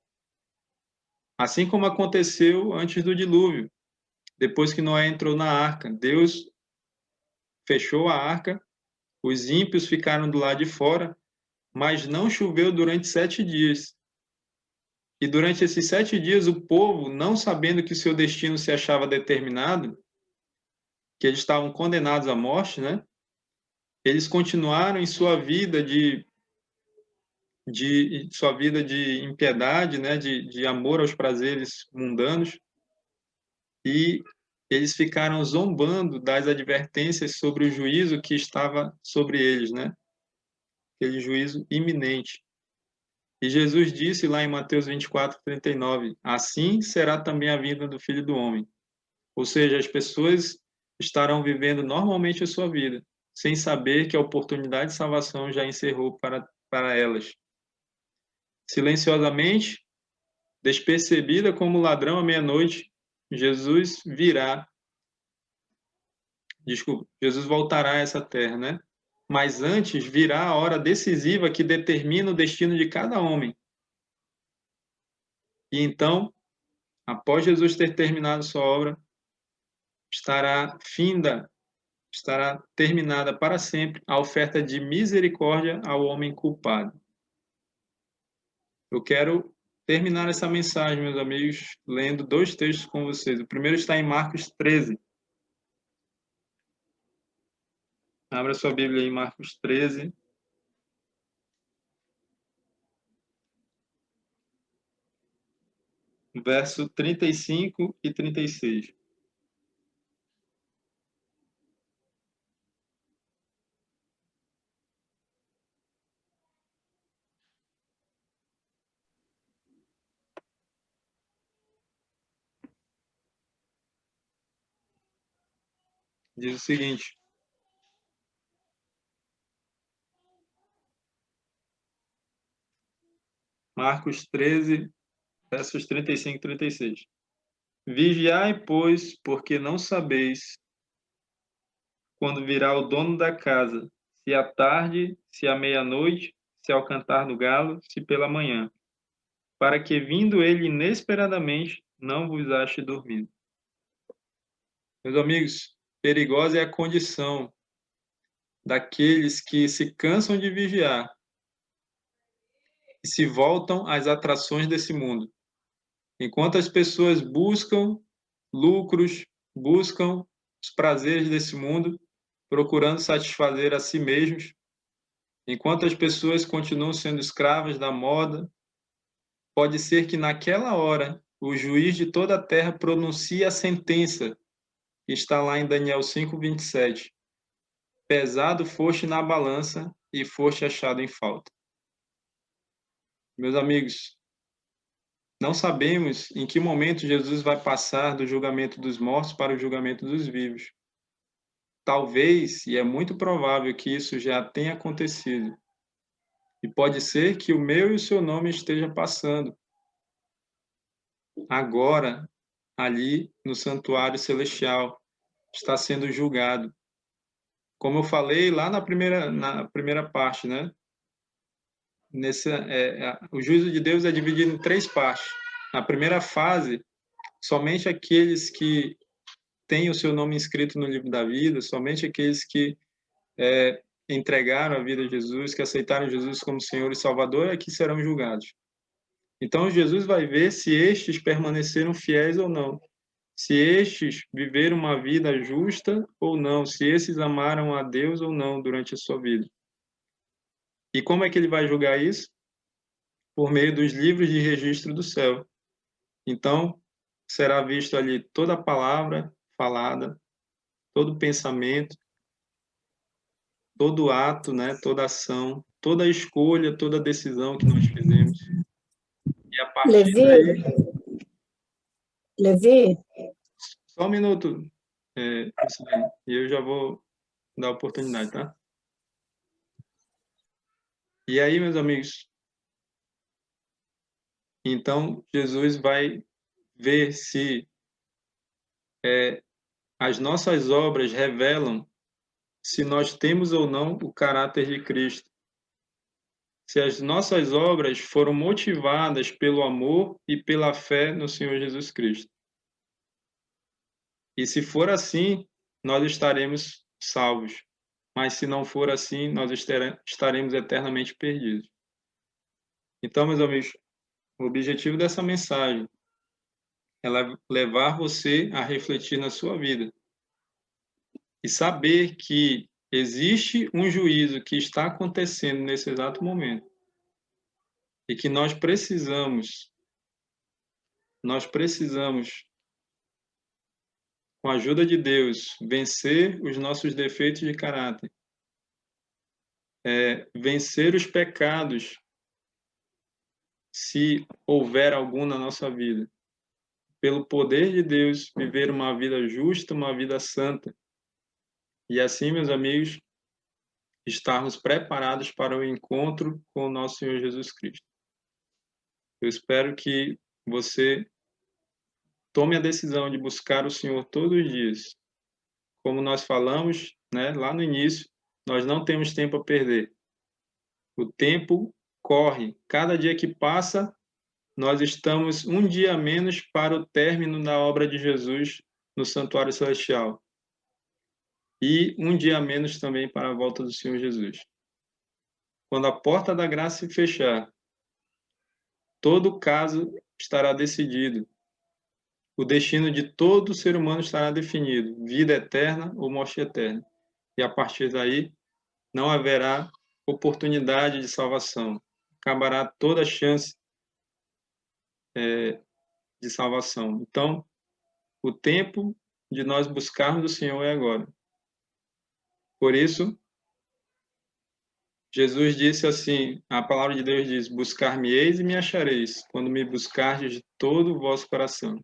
Assim como aconteceu antes do dilúvio, depois que Noé entrou na arca, Deus fechou a arca, os ímpios ficaram do lado de fora, mas não choveu durante 7 dias. E durante esses 7 dias, o povo, não sabendo que o seu destino se achava determinado, que eles estavam condenados à morte, né? Eles continuaram em sua vida de impiedade, né? de amor aos prazeres mundanos, e eles ficaram zombando das advertências sobre o juízo que estava sobre eles, né? Aquele juízo iminente. E Jesus disse lá em Mateus 24, 39, assim será também a vinda do Filho do Homem. Ou seja, as pessoas estarão vivendo normalmente a sua vida, sem saber que a oportunidade de salvação já encerrou para elas. Silenciosamente, despercebida como ladrão à meia-noite, Jesus virá Desculpa, Jesus voltará a essa terra, né? Mas antes virá a hora decisiva que determina o destino de cada homem. E então, após Jesus ter terminado sua obra, estará terminada para sempre a oferta de misericórdia ao homem culpado. Eu quero terminar essa mensagem, meus amigos, lendo 2 textos com vocês. O primeiro está em Marcos 13. Abra sua Bíblia em Marcos 13. Verso 35 e 36. Diz o seguinte: Marcos 13, versos 35 e 36. Vigiai, pois, porque não sabeis quando virá o dono da casa, se à tarde, se à meia-noite, se ao cantar do galo, se pela manhã, para que, vindo ele inesperadamente, não vos ache dormindo. Meus amigos, perigosa é a condição daqueles que se cansam de vigiar e se voltam às atrações desse mundo. Enquanto as pessoas buscam lucros, buscam os prazeres desse mundo, procurando satisfazer a si mesmos, enquanto as pessoas continuam sendo escravas da moda, pode ser que naquela hora o juiz de toda a terra pronuncie a sentença, que está lá em Daniel 5:27. Pesado foste na balança e foste achado em falta. Meus amigos, não sabemos em que momento Jesus vai passar do julgamento dos mortos para o julgamento dos vivos. Talvez, e é muito provável que isso já tenha acontecido. E pode ser que o meu e o seu nome esteja passando agora, ali no santuário celestial, está sendo julgado. Como eu falei lá na primeira parte, né? O juízo de Deus é dividido em 3 partes. Na primeira fase, somente aqueles que têm o seu nome inscrito no livro da vida, somente aqueles que entregaram a vida a Jesus, que aceitaram Jesus como Senhor e Salvador, é que serão julgados. Então, Jesus vai ver se estes permaneceram fiéis ou não, se estes viveram uma vida justa ou não, se esses amaram a Deus ou não durante a sua vida. E como é que ele vai julgar isso? Por meio dos livros de registro do céu. Então, será visto ali toda a palavra falada, todo pensamento, todo ato, né, toda ação, toda escolha, toda decisão que nós fizemos. E a partir daí... Levi, Só um minuto, e eu já vou dar a oportunidade, tá? E aí, meus amigos, então Jesus vai ver se as nossas obras revelam se nós temos ou não o caráter de Cristo. Se as nossas obras foram motivadas pelo amor e pela fé no Senhor Jesus Cristo. E se for assim, nós estaremos salvos. Mas se não for assim, nós estaremos eternamente perdidos. Então, meus amigos, o objetivo dessa mensagem é levar você a refletir na sua vida e saber que existe um juízo que está acontecendo nesse exato momento e que nós precisamos, com a ajuda de Deus, vencer os nossos defeitos de caráter, vencer os pecados, se houver algum na nossa vida. Pelo poder de Deus, viver uma vida justa, uma vida santa. E assim, meus amigos, estarmos preparados para o encontro com o nosso Senhor Jesus Cristo. Eu espero que você tome a decisão de buscar o Senhor todos os dias, como nós falamos, né, lá no início, nós não temos tempo a perder. O tempo corre. Cada dia que passa, nós estamos um dia a menos para o término da obra de Jesus no Santuário Celestial. E um dia a menos também para a volta do Senhor Jesus. Quando a porta da graça se fechar, todo caso estará decidido. O destino de todo ser humano estará definido, vida eterna ou morte eterna. E a partir daí, não haverá oportunidade de salvação. Acabará toda a chance de salvação. Então, o tempo de nós buscarmos o Senhor é agora. Por isso, Jesus disse assim, a palavra de Deus diz, buscar-me-eis e me achareis, quando me buscardes de todo o vosso coração.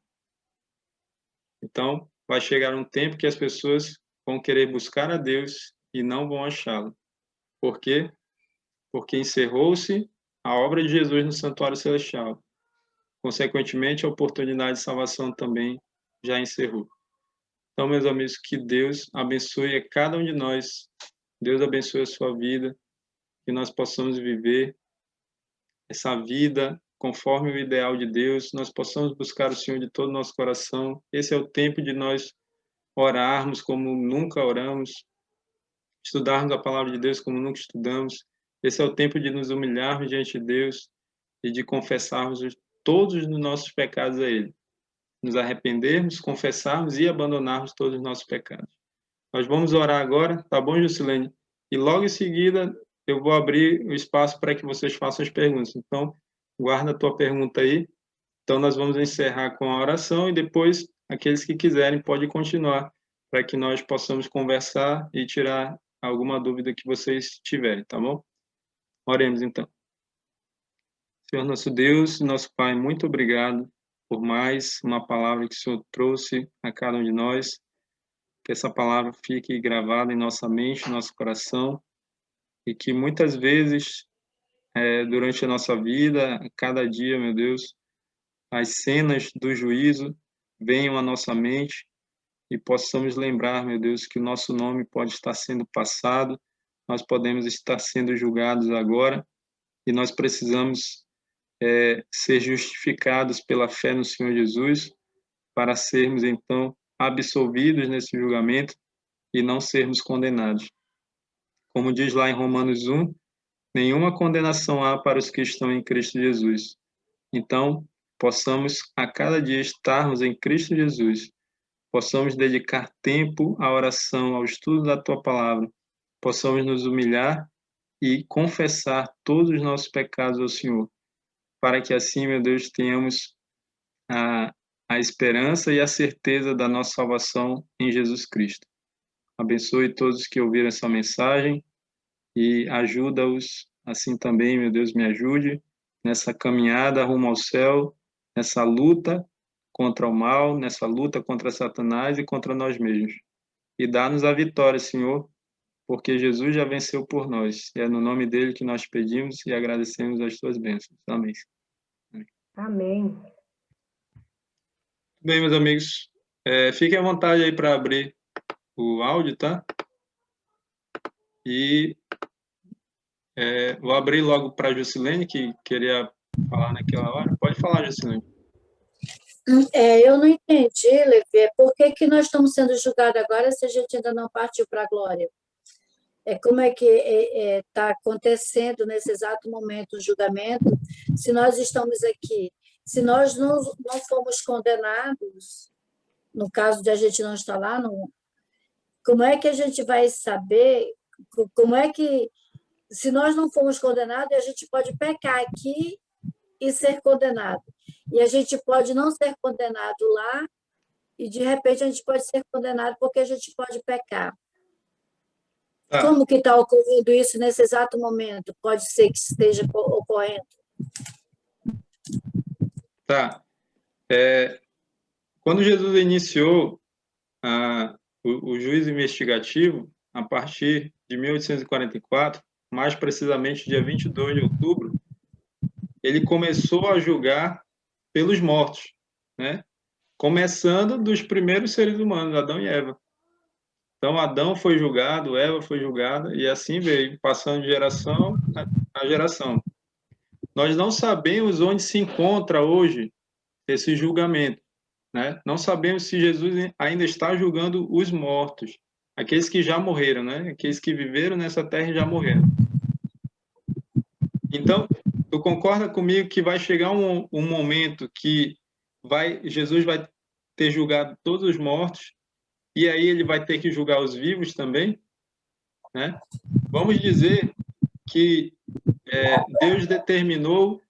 Então, vai chegar um tempo que as pessoas vão querer buscar a Deus e não vão achá-lo. Por quê? Porque encerrou-se a obra de Jesus no Santuário Celestial. Consequentemente, a oportunidade de salvação também já encerrou. Então, meus amigos, que Deus abençoe a cada um de nós. Deus abençoe a sua vida, que nós possamos viver essa vida conforme o ideal de Deus, nós possamos buscar o Senhor de todo o nosso coração. Esse é o tempo de nós orarmos como nunca oramos, estudarmos a palavra de Deus como nunca estudamos. Esse é o tempo de nos humilharmos diante de Deus e de confessarmos todos os nossos pecados a Ele. Nos arrependermos, confessarmos e abandonarmos todos os nossos pecados. Nós vamos orar agora, tá bom, Juscelene? E logo em seguida eu vou abrir o espaço para que vocês façam as perguntas. Então, guarda a tua pergunta aí. Então, nós vamos encerrar com a oração e depois, aqueles que quiserem, podem continuar, para que nós possamos conversar e tirar alguma dúvida que vocês tiverem, tá bom? Oremos, então. Senhor nosso Deus, nosso Pai, muito obrigado por mais uma palavra que o Senhor trouxe a cada um de nós. Que essa palavra fique gravada em nossa mente, no nosso coração, e que muitas vezes, durante a nossa vida, a cada dia, meu Deus, as cenas do juízo venham à nossa mente e possamos lembrar, meu Deus, que o nosso nome pode estar sendo passado, nós podemos estar sendo julgados agora e nós precisamos ser justificados pela fé no Senhor Jesus para sermos, então, absolvidos nesse julgamento e não sermos condenados. Como diz lá em Romanos 1, nenhuma condenação há para os que estão em Cristo Jesus. Então, possamos a cada dia estarmos em Cristo Jesus, possamos dedicar tempo à oração, ao estudo da Tua Palavra, possamos nos humilhar e confessar todos os nossos pecados ao Senhor, para que assim, meu Deus, tenhamos a esperança e a certeza da nossa salvação em Jesus Cristo. Abençoe todos que ouviram essa mensagem e ajuda-os, assim também, meu Deus, me ajude nessa caminhada rumo ao céu, nessa luta contra o mal, nessa luta contra Satanás e contra nós mesmos. E dá-nos a vitória, Senhor, porque Jesus já venceu por nós. E é no nome dele que nós pedimos e agradecemos as tuas bênçãos. Amém. Amém. Bem, meus amigos, fiquem à vontade aí para abrir o áudio, tá? E vou abrir logo para a Juscelene, que queria falar naquela hora. Pode falar, Juscelene. Eu não entendi, Levi, por que nós estamos sendo julgados agora se a gente ainda não partiu para a glória? Como é que está acontecendo nesse exato momento o julgamento, se nós estamos aqui? Se nós não fomos condenados, no caso de a gente não estar lá, como é que a gente vai saber, como é que, se nós não fomos condenados, a gente pode pecar aqui e ser condenado. E a gente pode não ser condenado lá e, de repente, a gente pode ser condenado porque a gente pode pecar. Tá. Como que está ocorrendo isso nesse exato momento? Pode ser que esteja ocorrendo. Tá. Quando Jesus iniciou o juízo investigativo, a partir de 1844, mais precisamente dia 22 de outubro, ele começou a julgar pelos mortos, né? Começando dos primeiros seres humanos, Adão e Eva. Então, Adão foi julgado, Eva foi julgada, e assim veio, passando de geração a geração. Nós não sabemos onde se encontra hoje esse julgamento, né? Não sabemos se Jesus ainda está julgando os mortos, aqueles que já morreram, né? Aqueles que viveram nessa terra e já morreram. Então, tu concorda comigo que vai chegar um momento que Jesus vai ter julgado todos os mortos, e aí ele vai ter que julgar os vivos também, né? Vamos dizer que Deus determinou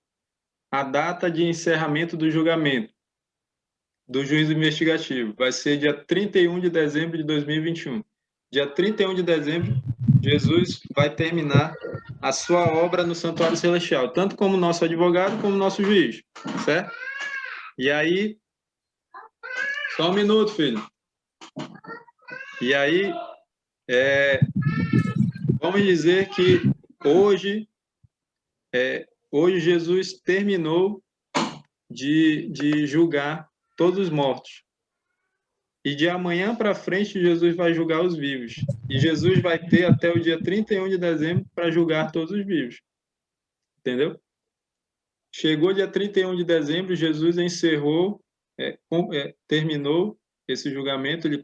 a data de encerramento do julgamento, do juízo investigativo. Vai ser dia 31 de dezembro de 2021. Dia 31 de dezembro, Jesus vai terminar a sua obra no santuário celestial, tanto como nosso advogado, como nosso juiz, certo? E aí, só um minuto, filho. E aí, vamos dizer que hoje Jesus terminou de julgar todos os mortos. E de amanhã para frente, Jesus vai julgar os vivos. E Jesus vai ter até o dia 31 de dezembro para julgar todos os vivos. Entendeu? Chegou dia 31 de dezembro, Jesus encerrou, terminou esse julgamento, ele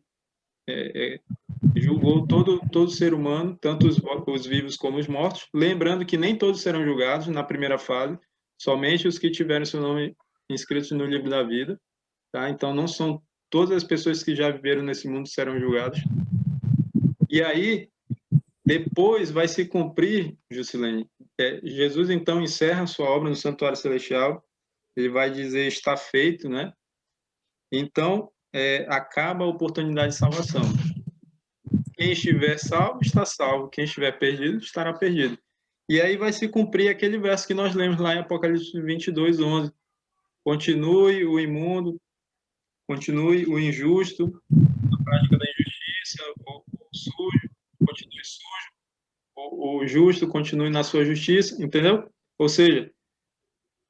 julgou todo ser humano, tanto os vivos como os mortos, lembrando que nem todos serão julgados na primeira fase, somente os que tiveram seu nome inscritos no livro da vida, tá? Então não são todas as pessoas que já viveram nesse mundo serão julgadas. E aí, depois vai se cumprir, Juscelene, Jesus então encerra a sua obra no santuário celestial, ele vai dizer está feito, né? Então, acaba a oportunidade de salvação. Quem estiver salvo, está salvo. Quem estiver perdido, estará perdido. E aí vai se cumprir aquele verso que nós lemos lá em Apocalipse 22, 11. Continue o imundo, continue o injusto, a prática da injustiça, o sujo, continue sujo, o justo continue na sua justiça, entendeu? Ou seja,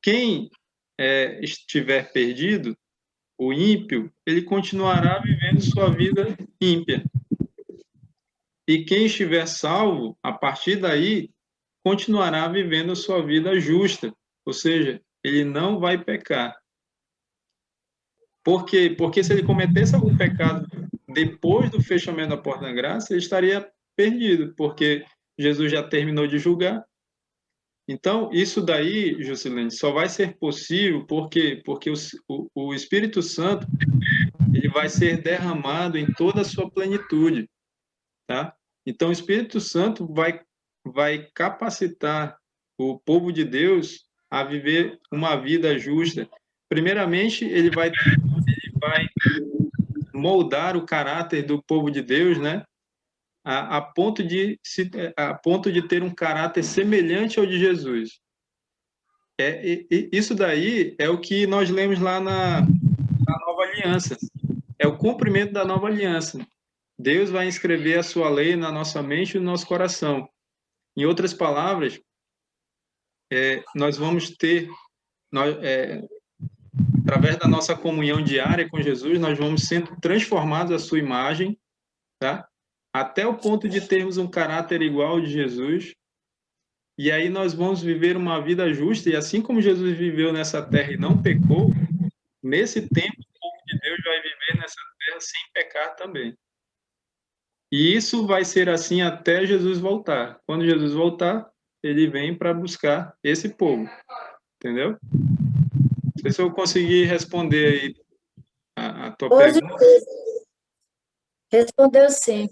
quem estiver perdido, o ímpio, ele continuará vivendo sua vida ímpia. E quem estiver salvo, a partir daí, continuará vivendo sua vida justa. Ou seja, ele não vai pecar. Por quê? Porque se ele cometesse algum pecado depois do fechamento da porta da graça, ele estaria perdido, porque Jesus já terminou de julgar. Então, isso daí, Juscelene, só vai ser possível porque o Espírito Santo ele vai ser derramado em toda a sua plenitude, tá? Então, o Espírito Santo vai capacitar o povo de Deus a viver uma vida justa. Primeiramente, ele vai moldar o caráter do povo de Deus, né? A ponto de ter um caráter semelhante ao de Jesus. Isso daí é o que nós lemos lá na Nova Aliança. É o cumprimento da Nova Aliança. Deus vai inscrever a sua lei na nossa mente e no nosso coração. Em outras palavras, nós vamos ter, através da nossa comunhão diária com Jesus, nós vamos sendo transformados à sua imagem, tá? Até o ponto de termos um caráter igual ao de Jesus. E aí nós vamos viver uma vida justa, e assim como Jesus viveu nessa terra e não pecou, nesse tempo o povo de Deus vai viver nessa terra sem pecar também. E isso vai ser assim até Jesus voltar. Quando Jesus voltar, ele vem para buscar esse povo. Entendeu? Não sei se eu consegui responder aí a tua pergunta. Respondeu sim.